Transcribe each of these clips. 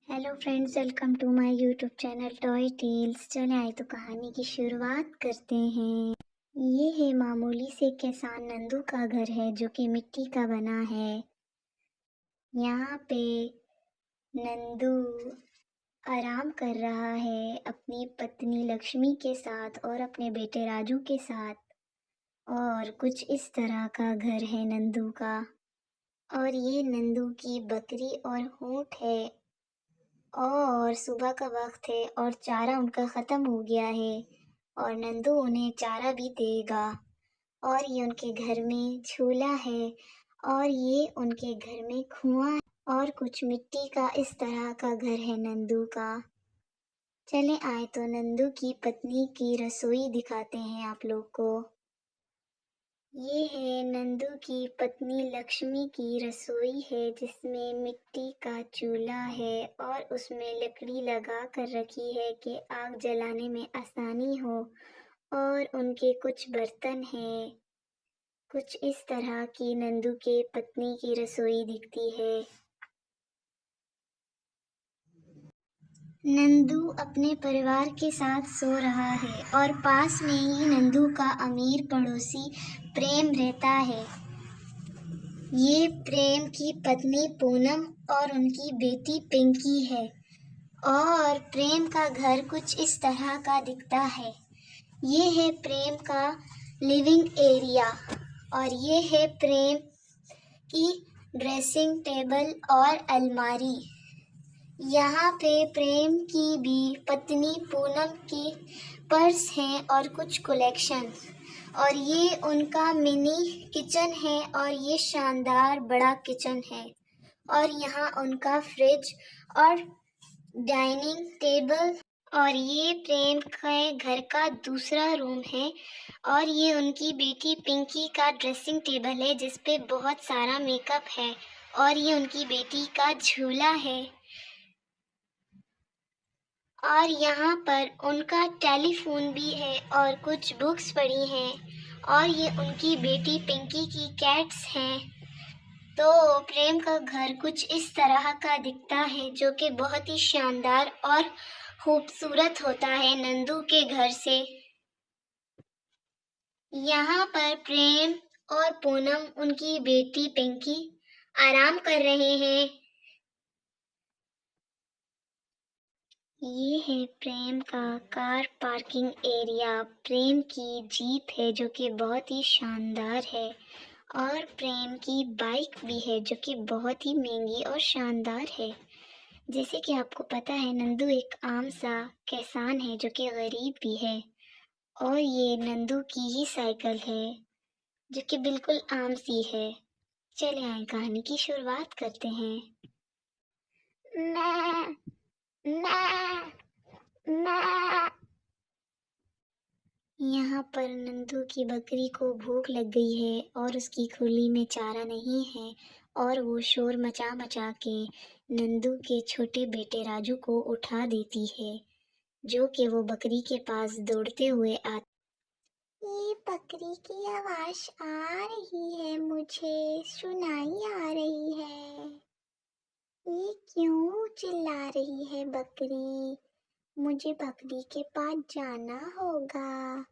Hello friends, welcome to my YouTube channel Toy Tales. चले आए तो कहानी की शुरुआत करते हैं। ये है मामूली से किसान नंदू का घर है जो कि मिट्टी का बना है। यहाँ पे नंदू आराम कर रहा है अपनी पत्नी लक्ष्मी के साथ और अपने बेटे राजू के साथ। और कुछ इस तरह का घर है नंदू का। और ये नंदू की बकरी और ऊँट है। और सुबह का वक्त है और चारा उनका खत्म हो गया है और नंदू उन्हें चारा भी देगा। और ये उनके घर में झूला है और ये उनके घर में कुआं है और कुछ मिट्टी का इस तरह का घर है नंदू का। चले आए तो नंदू की पत्नी की रसोई दिखाते हैं आप लोग को। ये है नंदू की पत्नी लक्ष्मी की रसोई है जिसमें मिट्टी का चूल्हा है और उसमें लकड़ी लगा कर रखी है कि आग जलाने में आसानी हो। और उनके कुछ बर्तन हैं। कुछ इस तरह की नंदू के पत्नी की रसोई दिखती है। नंदू अपने परिवार के साथ सो रहा है और पास में ही नंदू का अमीर पड़ोसी प्रेम रहता है। ये प्रेम की पत्नी पूनम और उनकी बेटी पिंकी है। और प्रेम का घर कुछ इस तरह का दिखता है। ये है प्रेम का लिविंग एरिया और ये है प्रेम की ड्रेसिंग टेबल और अलमारी। यहाँ पे प्रेम की भी पत्नी पूनम की पर्स हैं और कुछ कलेक्शन। और ये उनका मिनी किचन है और ये शानदार बड़ा किचन है। और यहाँ उनका फ्रिज और डाइनिंग टेबल। और ये प्रेम के घर का दूसरा रूम है। और ये उनकी बेटी पिंकी का ड्रेसिंग टेबल है जिस पे बहुत सारा मेकअप है। और ये उनकी बेटी का झूला है। और यहाँ पर उनका टेलीफोन भी है और कुछ बुक्स पड़ी हैं। और ये उनकी बेटी पिंकी की कैट्स हैं। तो प्रेम का घर कुछ इस तरह का दिखता है जो कि बहुत ही शानदार और खूबसूरत होता है नंदू के घर से। यहाँ पर प्रेम और पूनम उनकी बेटी पिंकी आराम कर रहे हैं। ये है प्रेम का कार पार्किंग एरिया। प्रेम की जीप है जो कि बहुत ही शानदार है। और प्रेम की बाइक भी है जो कि बहुत ही महंगी और शानदार है। जैसे कि आपको पता है नंदू एक आम सा किसान है जो कि गरीब भी है। और ये नंदू की ही साइकिल है जो कि बिल्कुल आम सी है। चले आए कहानी की शुरुआत करते हैं। मैं मैं मैं यहाँ पर नंदू की बकरी को भूख लग गई है और उसकी खुली में चारा नहीं है। और वो शोर मचा मचा के नंदू के छोटे बेटे राजू को उठा देती है जो कि वो बकरी के पास दौड़ते हुए आता। ये बकरी की आवाज आ रही है, मुझे सुनाई आ रही है। ये क्यों चिल्ला रही है बकरी? मुझे बकरी के पास जाना होगा।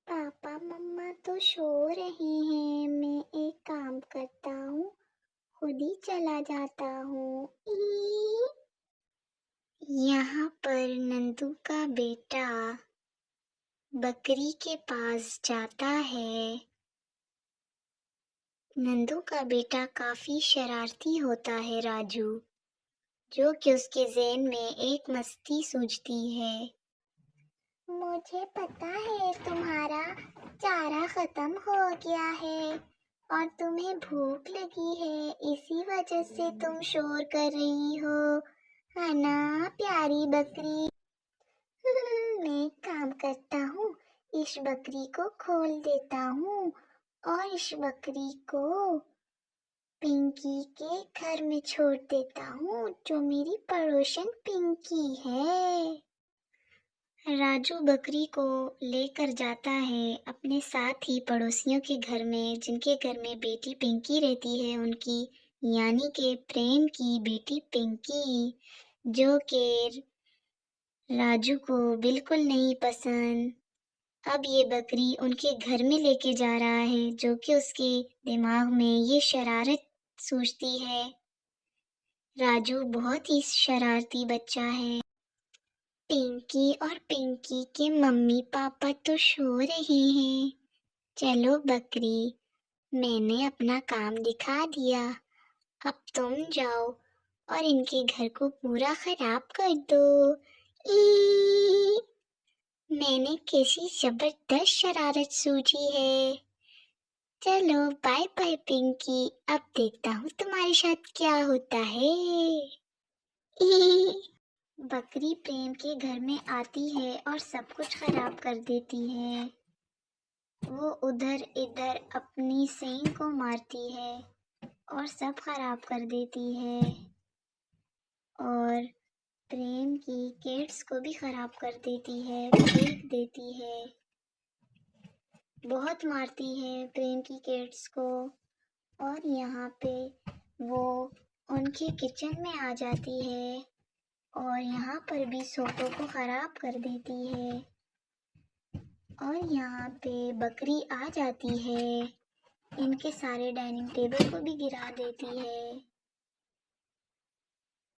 पापा मम्मा तो सो रहे हैं, मैं एक काम करता हूँ, खुद ही चला जाता हूँ। यहाँ पर नंदू का बेटा बकरी के पास जाता है। नंदू का बेटा काफी शरारती होता है राजू, जो कि उसके ज़हन में एक मस्ती सूझती है। मुझे पता है तुम्हारा चारा खत्म हो गया है और तुम्हें भूख लगी है, इसी वजह से तुम शोर कर रही हो, है ना प्यारी बकरी? मैं एक काम करता हूँ, इस बकरी को खोल देता हूँ और इस बकरी को पिंकी के घर में छोड़ देता हूँ जो मेरी पड़ोसन पिंकी है। राजू बकरी को लेकर जाता है अपने साथ ही पड़ोसियों के घर में, जिनके घर में बेटी पिंकी रहती है उनकी। यानी कि प्रेम की बेटी पिंकी, जो कि राजू को बिल्कुल नहीं पसंद। अब ये बकरी उनके घर में लेके जा रहा है, जो कि उसके दिमाग में ये शरारत सोचती है। राजू बहुत ही शरारती बच्चा है। पिंकी और पिंकी के मम्मी पापा तो सो रहे हैं। चलो बकरी, मैंने अपना काम दिखा दिया, अब तुम जाओ और इनके घर को पूरा खराब कर दो। ई, मैंने कैसी जबरदस्त शरारत सूझी है। चलो बाय बाय पिंकी, अब देखता हूँ तुम्हारे साथ क्या होता है। ई, बकरी प्रेम के घर में आती है और सब कुछ खराब कर देती है। वो उधर इधर अपनी सींग को मारती है और सब खराब कर देती है, और प्रेम की केट्स को भी खराब कर देती है, फेंक देती है, बहुत मारती है प्रेम की केट्स को। और यहाँ पे वो उनके किचन में आ जाती है और यहाँ पर भी सोफों को खराब कर देती है, और यहाँ पे बकरी आ जाती है, इनके सारे डाइनिंग टेबल को भी गिरा देती है।